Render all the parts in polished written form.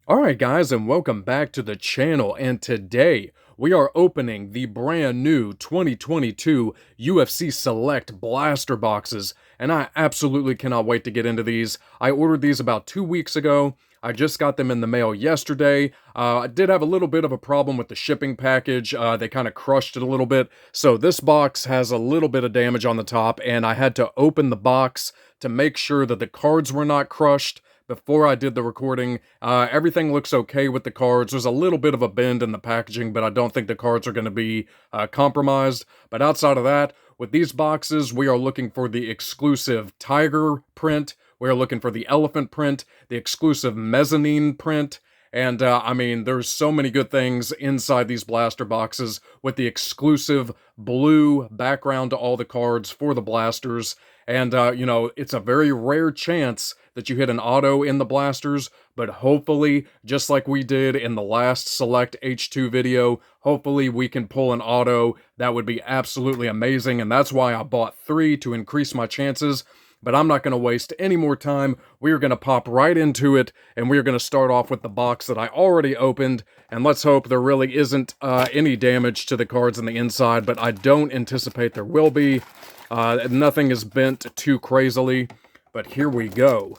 Alright guys, and welcome back to the channel, and today we are opening the brand new 2022 UFC Select Blaster boxes, and I absolutely cannot wait to get into these. I ordered these about 2 weeks ago. I just got them in the mail yesterday. I did have a little bit of a problem with the shipping package. They kind of crushed it a little bit, so this box has a little bit of damage on the top, and I had to open the box to make sure that the cards were not crushed before I did the recording. Everything looks okay with the cards. There's a little bit of a bend in the packaging, but I don't think the cards are going to be compromised. But outside of that, with these boxes, we are looking for the exclusive Tiger print. We are looking for the Elephant print, the exclusive Mezzanine print, and I mean, there's so many good things inside these blaster boxes with the exclusive blue background to all the cards for the blasters. And, it's a very rare chance that you hit an auto in the blasters, but hopefully, just like we did in the last Select H2 video, hopefully we can pull an auto. That would be absolutely amazing, and that's why I bought 3 to increase my chances. But I'm not going to waste any more time. We're going to pop right into it, and we're going to start off with the box that I already opened, and let's hope there really isn't any damage to the cards on the inside, but I don't anticipate there will be. Nothing is bent too crazily, but here we go.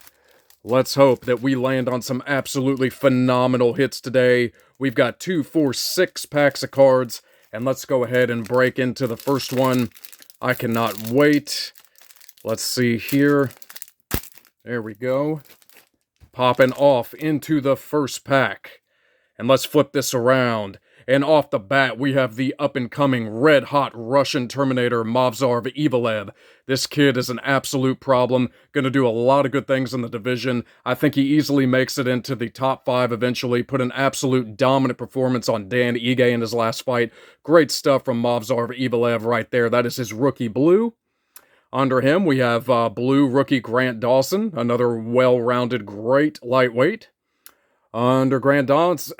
Let's hope that we land on some absolutely phenomenal hits today. We've got 2, 4, 6 packs of cards, and let's go ahead and break into the first one. I cannot wait. Let's see here. There we go. Popping off into the first pack. And let's flip this around. And off the bat, we have the up-and-coming red-hot Russian Terminator Mavzar Evelev. This kid is an absolute problem. Gonna do a lot of good things in the division. I think he easily makes it into the top 5 eventually. Put an absolute dominant performance on Dan Ige in his last fight. Great stuff from Mavzar Evelev right there. That is his rookie blue. Under him, we have blue rookie Grant Dawson, another well-rounded, great lightweight. Under Grant Dawson,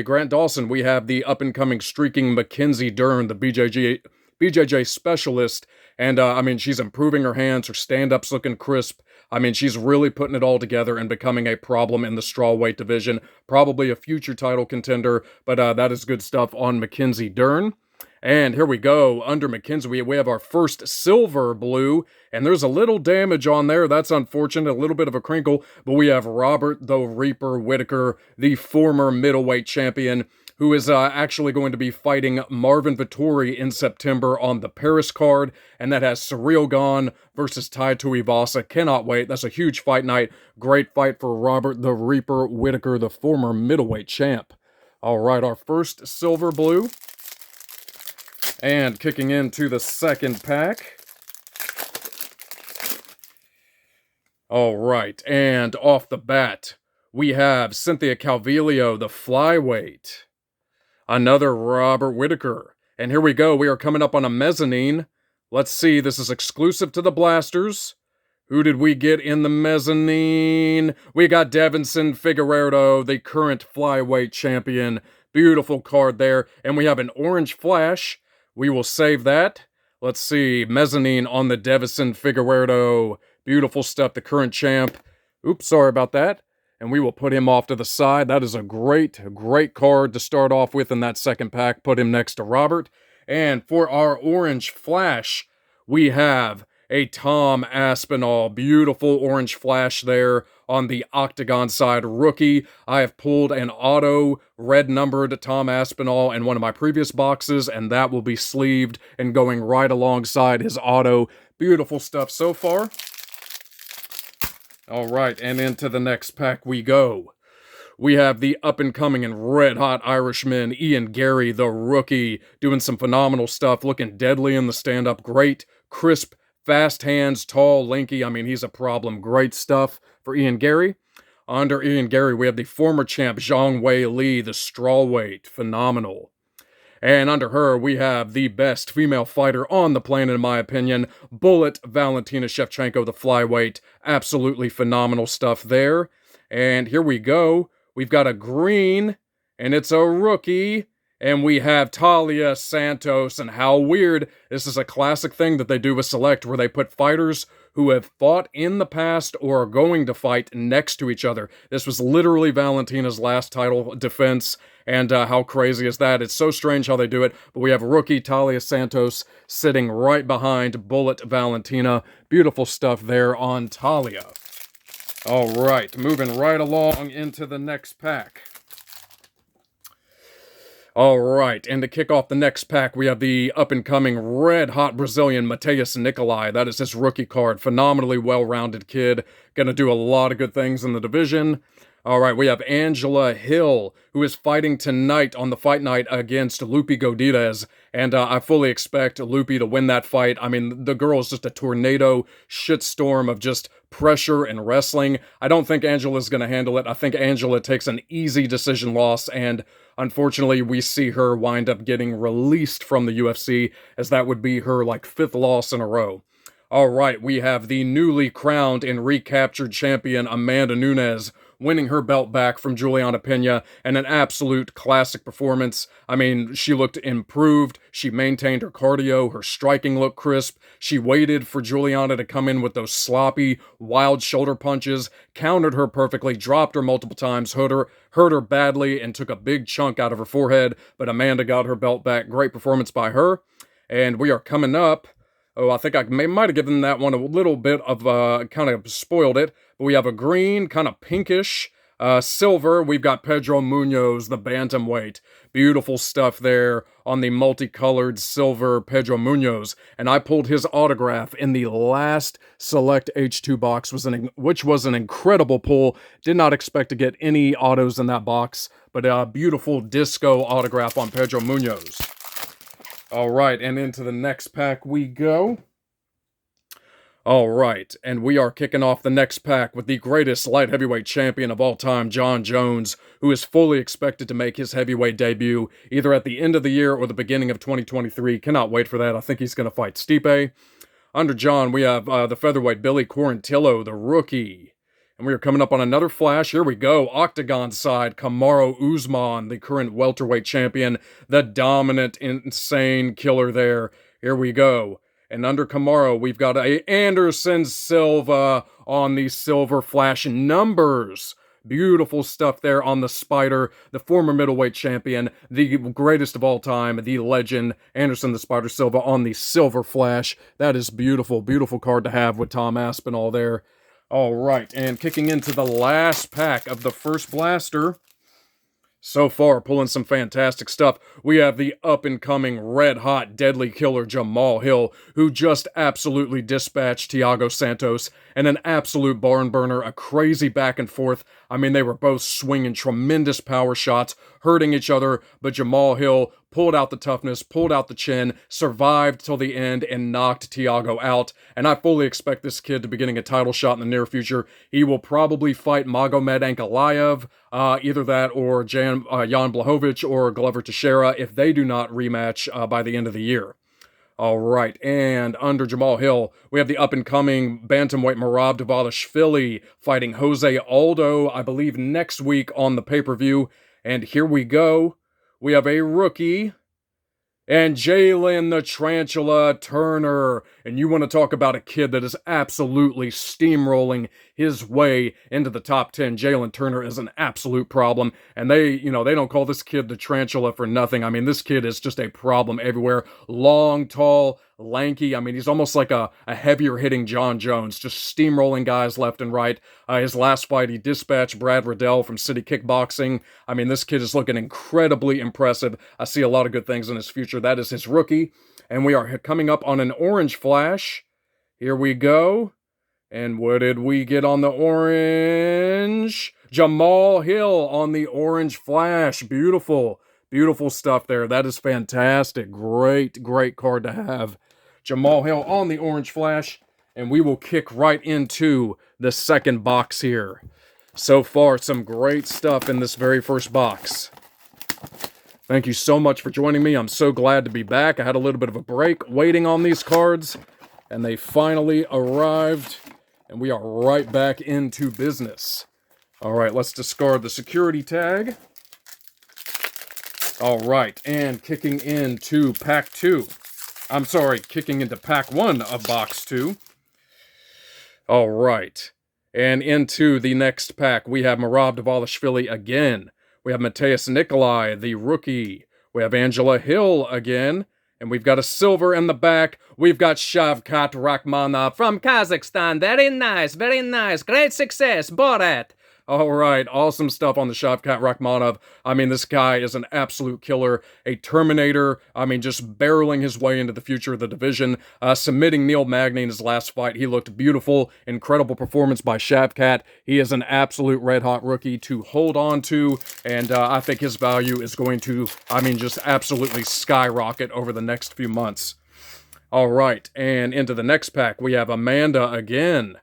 Grant Dawson, we have the up-and-coming streaking Mackenzie Dern, the BJJ specialist, and I mean, she's improving her hands, her stand-up's looking crisp. I mean, she's really putting it all together and becoming a problem in the strawweight division. Probably a future title contender, but that is good stuff on Mackenzie Dern. And here we go, under Mackenzie, we have our first silver blue, and there's a little damage on there. That's unfortunate, a little bit of a crinkle, but we have Robert the Reaper Whitaker, the former middleweight champion, who is actually going to be fighting Marvin Vettori in September on the Paris card, and that has Surreal Gone versus Tai Tuivasa. Cannot wait. That's a huge fight night. Great fight for Robert the Reaper Whitaker, the former middleweight champ. All right, our first silver blue. And kicking into the second pack. All right, and off the bat, we have Cynthia Calvillo, the flyweight. Another Robert Whitaker. And here we go, we are coming up on a mezzanine. Let's see, this is exclusive to the blasters. Who did we get in the mezzanine? We got Devinson Figueiredo, the current flyweight champion. Beautiful card there. And we have an orange flash. We will save that. Let's see, Mezzanine on the Devison Figueiredo. Beautiful stuff, the current champ. Oops, sorry about that. And we will put him off to the side. That is a great card to start off with in that second pack. Put him next to Robert. And for our orange flash, we have a Tom Aspinall. Beautiful orange flash there on the Octagon side rookie. I have pulled an auto red numbered Tom Aspinall in one of my previous boxes, and that will be sleeved and going right alongside his auto. Beautiful stuff so far. All right, and into the next pack we go. We have the up-and-coming and red-hot Irishman, Ian Gary, the rookie, doing some phenomenal stuff, looking deadly in the stand-up. Great, crisp, fast hands, tall, lanky. I mean, he's a problem. Great stuff for Ian Gary. Under Ian Gary, we have the former champ, Zhang Wei Li, the strawweight. Phenomenal. And under her, we have the best female fighter on the planet, in my opinion, Bullet Valentina Shevchenko, the flyweight. Absolutely phenomenal stuff there. And here we go. We've got a green, and it's a rookie. And we have Talia Santos, and how weird. This is a classic thing that they do with Select, where they put fighters who have fought in the past or are going to fight next to each other. This was literally Valentina's last title defense, and how crazy is that? It's so strange how they do it, but we have rookie Talia Santos sitting right behind Bullet Valentina. Beautiful stuff there on Talia. All right, moving right along into the next pack. All right, and to kick off the next pack, we have the up-and-coming red-hot Brazilian Mateus Nicolai. That is his rookie card. Phenomenally well-rounded kid. Gonna do a lot of good things in the division. All right, we have Angela Hill, who is fighting tonight on the fight night against Lupi Godinez, and I fully expect Lupi to win that fight. I mean, the girl is just a tornado shitstorm of just pressure and wrestling. I don't think Angela's going to handle it. I think Angela takes an easy decision loss, and unfortunately, we see her wind up getting released from the UFC, as that would be her, like, 5th loss in a row. All right, we have the newly crowned and recaptured champion Amanda Nunes winning her belt back from Juliana Pena, and an absolute classic performance. I mean, she looked improved, she maintained her cardio, her striking looked crisp, she waited for Juliana to come in with those sloppy, wild shoulder punches, countered her perfectly, dropped her multiple times, hurt her badly, and took a big chunk out of her forehead, but Amanda got her belt back. Great performance by her. And we are coming up. Oh, I think I might have given that one a little bit of, kind of spoiled it. But we have a green, kind of pinkish, silver. We've got Pedro Munoz, the bantamweight. Beautiful stuff there on the multicolored silver Pedro Munoz. And I pulled his autograph in the last Select H2 box, which was an incredible pull. Did not expect to get any autos in that box, but a beautiful disco autograph on Pedro Munoz. All right, and into the next pack we go. All right, and we are kicking off the next pack with the greatest light heavyweight champion of all time, Jon Jones, who is fully expected to make his heavyweight debut either at the end of the year or the beginning of 2023. Cannot wait for that. I think he's going to fight Stipe. Under Jon, we have the featherweight Billy Quarantillo, the rookie. And we are coming up on another flash. Here we go. Octagon side, Kamaru Usman, the current welterweight champion. The dominant, insane killer there. Here we go. And under Kamaru, we've got a Anderson Silva on the silver flash numbers. Beautiful stuff there on the Spider, the former middleweight champion, the greatest of all time, the legend, Anderson the Spider Silva on the silver flash. That is beautiful, beautiful card to have with Tom Aspinall there. All right, and kicking into the last pack of the first blaster. So far, pulling some fantastic stuff. We have the up-and-coming, red-hot, deadly killer Jamal Hill, who just absolutely dispatched Thiago Santos, and an absolute barn burner, a crazy back and forth. I mean, they were both swinging tremendous power shots, hurting each other, but Jamal Hill pulled out the toughness, pulled out the chin, survived till the end, and knocked Thiago out. And I fully expect this kid to be getting a title shot in the near future. He will probably fight Magomed Ankalaev, either that or Jan Blachowicz or Glover Teixeira, if they do not rematch by the end of the year. All right, and under Jamal Hill, we have the up-and-coming bantamweight Merab Dvalishvili fighting Jose Aldo, I believe, next week on the pay-per-view. And here we go. We have a rookie, and Jalen the Tarantula Turner. And you want to talk about a kid that is absolutely steamrolling his way into the top 10. Jalen Turner is an absolute problem. And they don't call this kid the Tarantula for nothing. I mean, this kid is just a problem everywhere. Long, tall, lanky. I mean, he's almost like a heavier hitting Jon Jones, just steamrolling guys left and right. His last fight, he dispatched Brad Riddell from City Kickboxing. I mean, this kid is looking incredibly impressive. I see a lot of good things in his future. That is his rookie. And we are coming up on an orange flash. Here we go. And what did we get on the orange? Jamal Hill on the orange flash. Beautiful, beautiful stuff there. That is fantastic. Great, great card to have. Jamal Hill on the orange flash. And we will kick right into the second box here. So far, some great stuff in this very first box. Thank you so much for joining me. I'm so glad to be back. I had a little bit of a break waiting on these cards, and they finally arrived, and we are right back into business. All right, let's discard the security tag. All right, and kicking into pack 2. I'm sorry, kicking into pack 1 of box 2. All right. And into the next pack, we have Merab Dvalishvili again. We have Mateus Nikolai, the rookie. We have Angela Hill again. And we've got a silver in the back. We've got Shavkat Rakhmonov from Kazakhstan. Very nice, very nice. Great success, Borat. All right, awesome stuff on the Shavkat Rakhmonov. I mean, this guy is an absolute killer, a Terminator. I mean, just barreling his way into the future of the division, submitting Neil Magny in his last fight. He looked beautiful, incredible performance by Shavkat. He is an absolute red-hot rookie to hold on to, and I think his value is going to, I mean, just absolutely skyrocket over the next few months. All right, and into the next pack, we have Amanda again.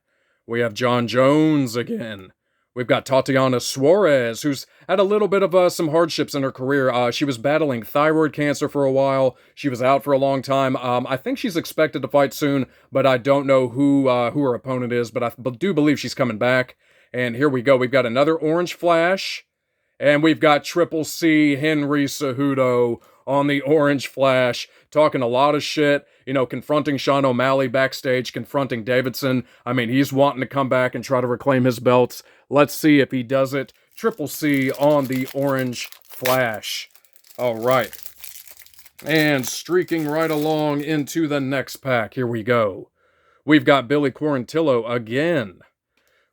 We have John Jones again. We've got Tatiana Suarez, who's had a little bit of some hardships in her career. She was battling thyroid cancer for a while. She was out for a long time. I think she's expected to fight soon, but I don't know who her opponent is, but I do believe she's coming back. And here we go. We've got another Orange Flash, and we've got Triple C Henry Cejudo on the Orange Flash, talking a lot of shit, you know, confronting Sean O'Malley backstage, confronting Davidson. I mean, he's wanting to come back and try to reclaim his belts. Let's see if he does it. Triple C on the Orange Flash. All right. And streaking right along into the next pack. Here we go. We've got Billy Quarantillo again.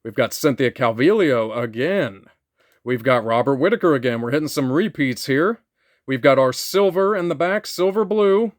We've got Cynthia Calvillo again. We've got Robert Whitaker again. We're hitting some repeats here. We've got our silver in the back, silver blue.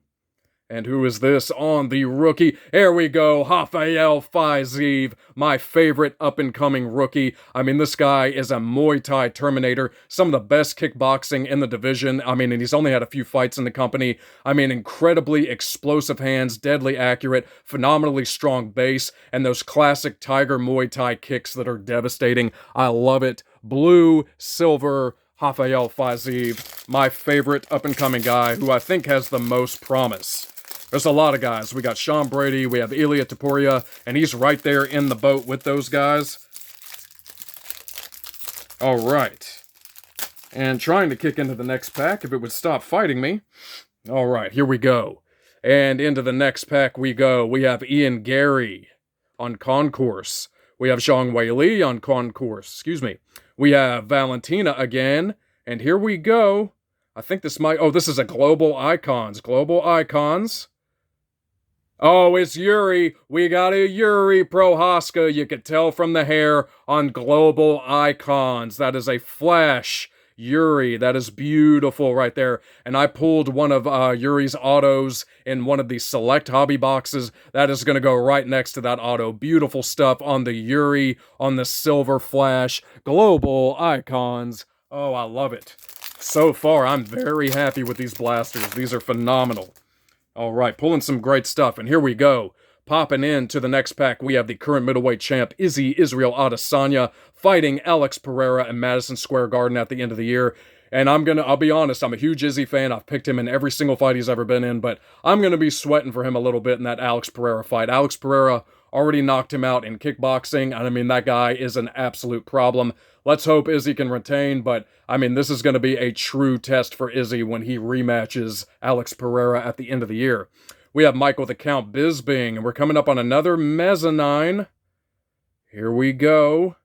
And who is this on the rookie? There we go, Rafael Fiziev, my favorite up-and-coming rookie. I mean, this guy is a Muay Thai Terminator, some of the best kickboxing in the division. I mean, and he's only had a few fights in the company. I mean, incredibly explosive hands, deadly accurate, phenomenally strong base, and those classic Tiger Muay Thai kicks that are devastating. I love it. Blue, silver, Rafael Fiziev, my favorite up-and-coming guy who I think has the most promise. There's a lot of guys. We got Sean Brady, we have Ilya Topuria, and he's right there in the boat with those guys. All right. And trying to kick into the next pack if it would stop fighting me. All right, here we go. And into the next pack we go. We have Ian Gary on Concourse. We have Zhang Wei Li on Concourse. Excuse me. We have Valentina again. And here we go. I think this might... Oh, this is a Global Icons. Global Icons. Oh, it's Yuri. We got a Yuri Prohaska. You could tell from the hair on Global Icons. That is a Flash Yuri. That is beautiful right there. And I pulled one of Yuri's autos in one of the select hobby boxes. That is going to go right next to that auto. Beautiful stuff on the Yuri, on the Silver Flash. Global Icons. Oh, I love it. So far, I'm very happy with these blasters. These are phenomenal. All right, pulling some great stuff, and here we go. Popping into the next pack, we have the current middleweight champ, Izzy Israel Adesanya, fighting Alex Pereira in Madison Square Garden at the end of the year. And I'll be honest, I'm a huge Izzy fan. I've picked him in every single fight he's ever been in, but I'm going to be sweating for him a little bit in that Alex Pereira fight. Alex Pereira already knocked him out in kickboxing, and I mean, that guy is an absolute problem. Let's hope Izzy can retain, but I mean, this is going to be a true test for Izzy when he rematches Alex Pereira at the end of the year. We have Michael the Count Bisping, and we're coming up on another Mezzanine. Here we go.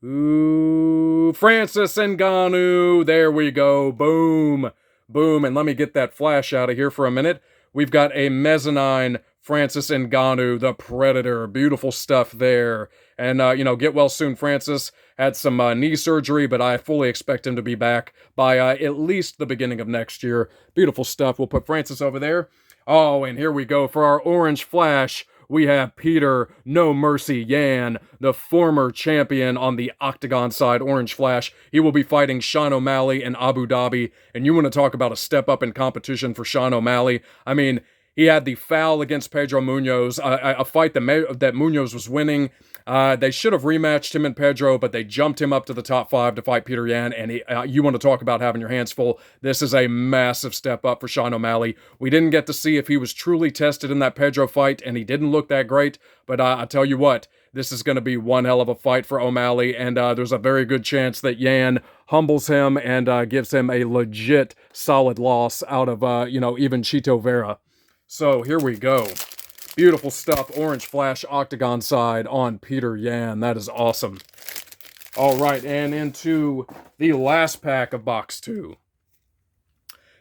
Ooh, Francis Ngannou. There we go. Boom. Boom. And let me get that flash out of here for a minute. We've got a Mezzanine Francis Ngannou, the Predator. Beautiful stuff there. And, get well soon, Francis. Had some knee surgery, but I fully expect him to be back by at least the beginning of next year. Beautiful stuff. We'll put Francis over there. Oh, and here we go. For our Orange Flash, we have Peter No Mercy Yan, the former champion on the Octagon side, Orange Flash. He will be fighting Sean O'Malley in Abu Dhabi. And you want to talk about a step up in competition for Sean O'Malley. I mean, he had the foul against Pedro Munoz, a fight that Munoz was winning. They should have rematched him and Pedro, but they jumped him up to the top 5 to fight Peter Yan, and you want to talk about having your hands full. This is a massive step up for Sean O'Malley. We didn't get to see if he was truly tested in that Pedro fight, and he didn't look that great, but I tell you what, this is going to be one hell of a fight for O'Malley, and there's a very good chance that Yan humbles him and gives him a legit solid loss out of, even Chito Vera. So here we go. Beautiful stuff. Orange Flash Octagon side on Peter Yan. That is awesome. All right, and into the last pack of box 2.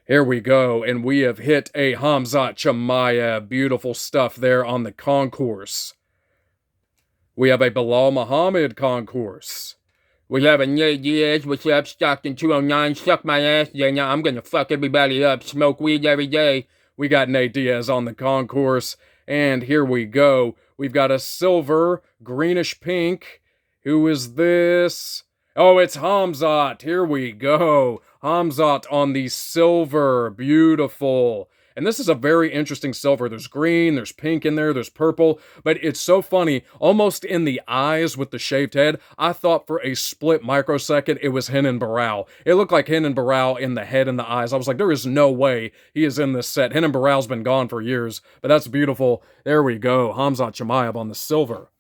Here we go, and we have hit a Khamzat Chimaev. Beautiful stuff there on the concourse. We have a Bilal Muhammad concourse. We have a Nate Diaz, what's up, Stockton 209, suck my ass, yeah, now I'm gonna fuck everybody up, smoke weed every day. We got Nate Diaz on the concourse, and here we go. We've got a silver, greenish pink. Who is this? Oh, it's Khamzat. Here we go. Khamzat on the silver. Beautiful. And this is a very interesting silver. There's green, there's pink in there, there's purple. But it's so funny. Almost in the eyes with the shaved head, I thought for a split microsecond it was Renan Barão. It looked like Renan Barão in the head and the eyes. I was like, there is no way he is in this set. Renan Barão's been gone for years. But that's beautiful. There we go. Khamzat Chimaev on the silver.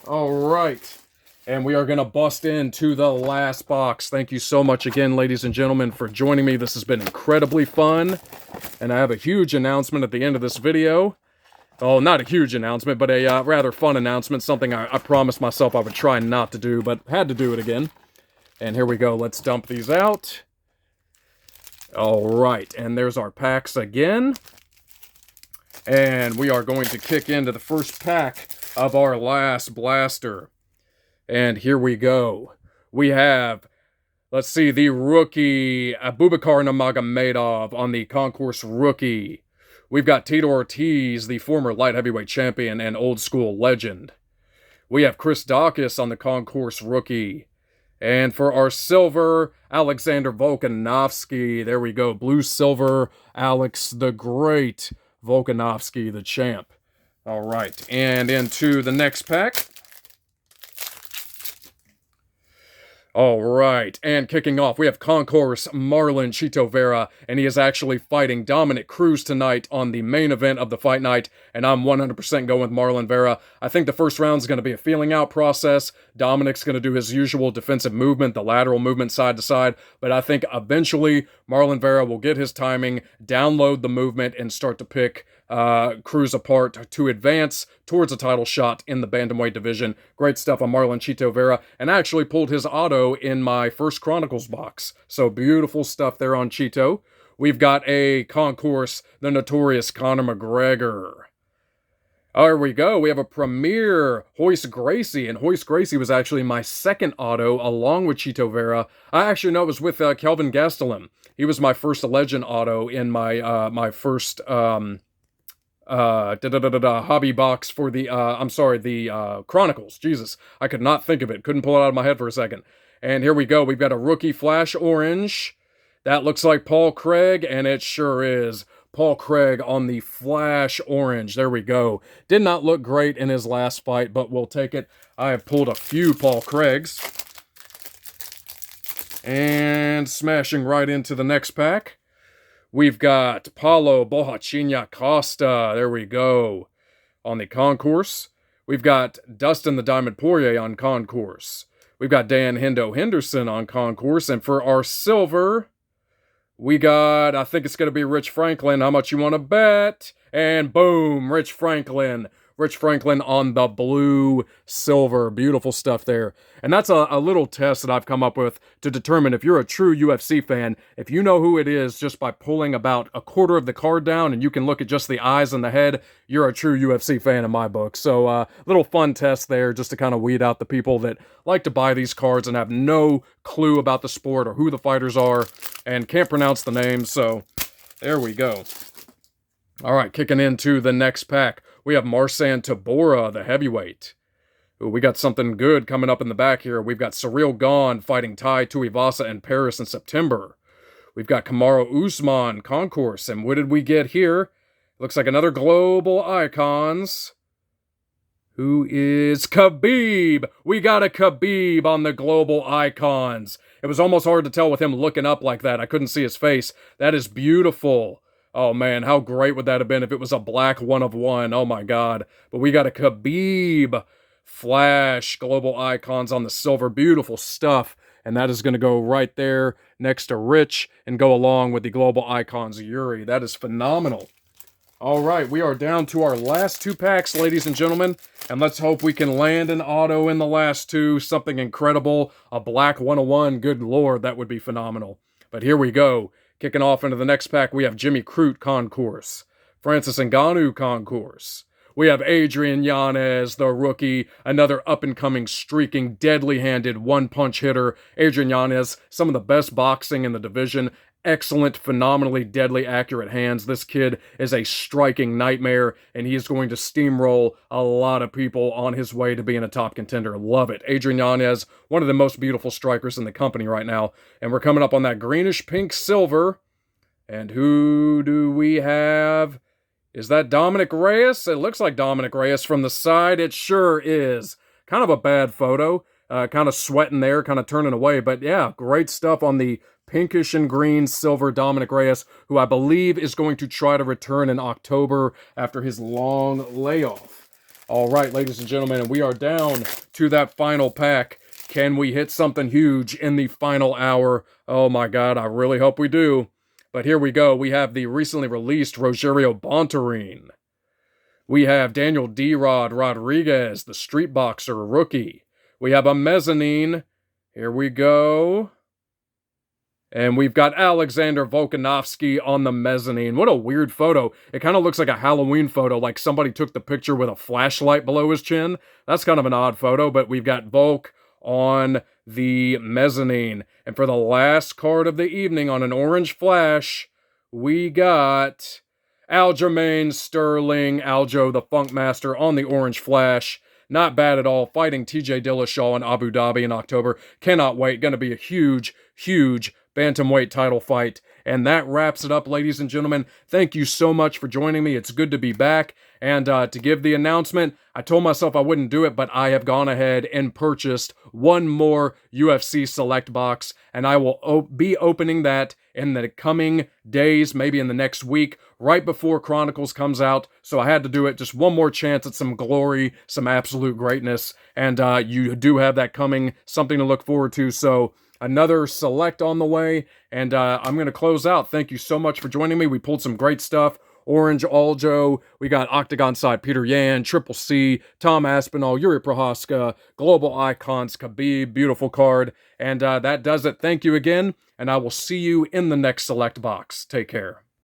All right. And we are going to bust into the last box. Thank you so much again, ladies and gentlemen, for joining me. This has been incredibly fun. And I have a huge announcement at the end of this video. Oh, not a huge announcement, but a rather fun announcement. Something I promised myself I would try not to do, but had to do it again. And here we go. Let's dump these out. All right. And there's our packs again. And we are going to kick into the first pack of our last blaster. And here we go. We have, let's see, the rookie, Abubakar Nurmagomedov on the concourse rookie. We've got Tito Ortiz, the former light heavyweight champion and old school legend. We have Chris Daukaus on the concourse rookie. And for our silver, Alexander Volkanovski. There we go. Blue-silver, Alex the Great Volkanovski, the champ. All right. And into the next pack. All right, and kicking off, we have Concourse Marlon Chito Vera, and he is actually fighting Dominic Cruz tonight on the main event of the fight night, and I'm 100% going with Marlon Vera. I think the first round is going to be a feeling out process. Dominic's going to do his usual defensive movement, the lateral movement side to side, but I think eventually Marlon Vera will get his timing, download the movement, and start to pick Cruz apart to advance towards a title shot in the bantamweight division. Great stuff on Marlon Chito Vera, and I actually pulled his auto in my first Chronicles box. So beautiful stuff there on Chito. We've got a concourse, the notorious Conor McGregor. There we go. We have a premier Royce Gracie, and Royce Gracie was actually my second auto along with Chito Vera. I actually know it was with Kelvin Gastelum. He was my first legend auto in my my first hobby box for the the Chronicles. Jesus, I could not think of it. Couldn't pull it out of my head for a second. And here we go. We've got a rookie Flash Orange. That looks like Paul Craig, and it sure is. Paul Craig on the Flash Orange. There we go. Did not look great in his last fight, but we'll take it. I have pulled a few Paul Craigs. And smashing right into the next pack. We've got Paulo Bohachinia Costa. There we go. On the concourse. We've got Dustin the Diamond Poirier on concourse. We've got Dan Hendo Henderson on concourse. And for our silver, we got, I think it's going to be Rich Franklin. How much you want to bet? And boom, Rich Franklin. Rich Franklin on the blue silver. Beautiful stuff there. And that's a little test that I've come up with to determine if you're a true UFC fan, if you know who it is just by pulling about a quarter of the card down and you can look at just the eyes and the head, you're a true UFC fan in my book. So little fun test there just to kind of weed out the people that like to buy these cards and have no clue about the sport or who the fighters are and can't pronounce the names. So there we go. All right, kicking into the next pack. We have Marcin Tybura, the heavyweight. Ooh, we got something good coming up in the back here. We've got Ciryl Gane fighting Tai Tuivasa in Paris in September. We've got Kamaru Usman, concourse. And what did we get here? Looks like another Global Icons. Who is Khabib? We got a Khabib on the Global Icons. It was almost hard to tell with him looking up like that. I couldn't see his face. That is beautiful. Oh man, how great would that have been if it was a black 1 of 1? Oh my god. But we got a Khabib Flash Global Icons on the silver. Beautiful stuff. And that is going to go right there next to Rich and go along with the Global Icons Yuri. That is phenomenal. All right, we are down to our last two packs, ladies and gentlemen, and let's hope we can land an auto in the last two, something incredible, a black 101, good lord, that would be phenomenal. But here we go. Kicking off into the next pack, we have Jimmy Crute Concourse, Francis Ngannou Concourse. We have Adrian Yanez, the rookie, another up-and-coming, streaking, deadly-handed, one-punch hitter. Adrian Yanez, some of the best boxing in the division. Excellent, phenomenally deadly accurate hands. This kid is a striking nightmare, and he is going to steamroll a lot of people on his way to being a top contender. Love it. Adrian Yanez, one of the most beautiful strikers in the company right now. And we're coming up on that greenish pink silver. And who do we have? Is that Dominic Reyes? It looks like Dominic Reyes from the side. It sure is. Kind of a bad photo. Kind of sweating there, kind of turning away. But yeah, great stuff on the pinkish and green silver Dominic Reyes, who I believe is going to try to return in October after his long layoff. All right, ladies and gentlemen, we are down to that final pack. Can we hit something huge in the final hour? Oh my God, I really hope we do. But here we go. We have the recently released Rogerio Bontorin. We have Daniel D-Rod Rodriguez, the street boxer rookie. We have a Mezzanine. Here we go. And we've got Alexander Volkanovski on the Mezzanine. What a weird photo. It kind of looks like a Halloween photo, like somebody took the picture with a flashlight below his chin. That's kind of an odd photo, but we've got Volk on the Mezzanine. And for the last card of the evening on an orange flash, we got Aljamain Sterling, Aljo the Funk Master on the orange flash. Not bad at all. Fighting TJ Dillashaw in Abu Dhabi in October. Cannot wait. Going to be a huge, huge bantamweight title fight. And that wraps it up, ladies and gentlemen. Thank you so much for joining me. It's good to be back. And to give the announcement, I told myself I wouldn't do it, but I have gone ahead and purchased one more UFC Select box, and I will be opening that in the coming days, maybe in the next week, right before Chronicles comes out. So I had to do it. Just one more chance at some glory, some absolute greatness. And you do have that coming, something to look forward to. So another Select on the way, and I'm going to close out. Thank you so much for joining me. We pulled some great stuff. Orange Aljo, we got Octagon Side Peter Yan, Triple C, Tom Aspinall, Yuri Prohaska, Global Icons, Khabib, beautiful card. And that does it. Thank you again, and I will see you in the next Select box. Take care.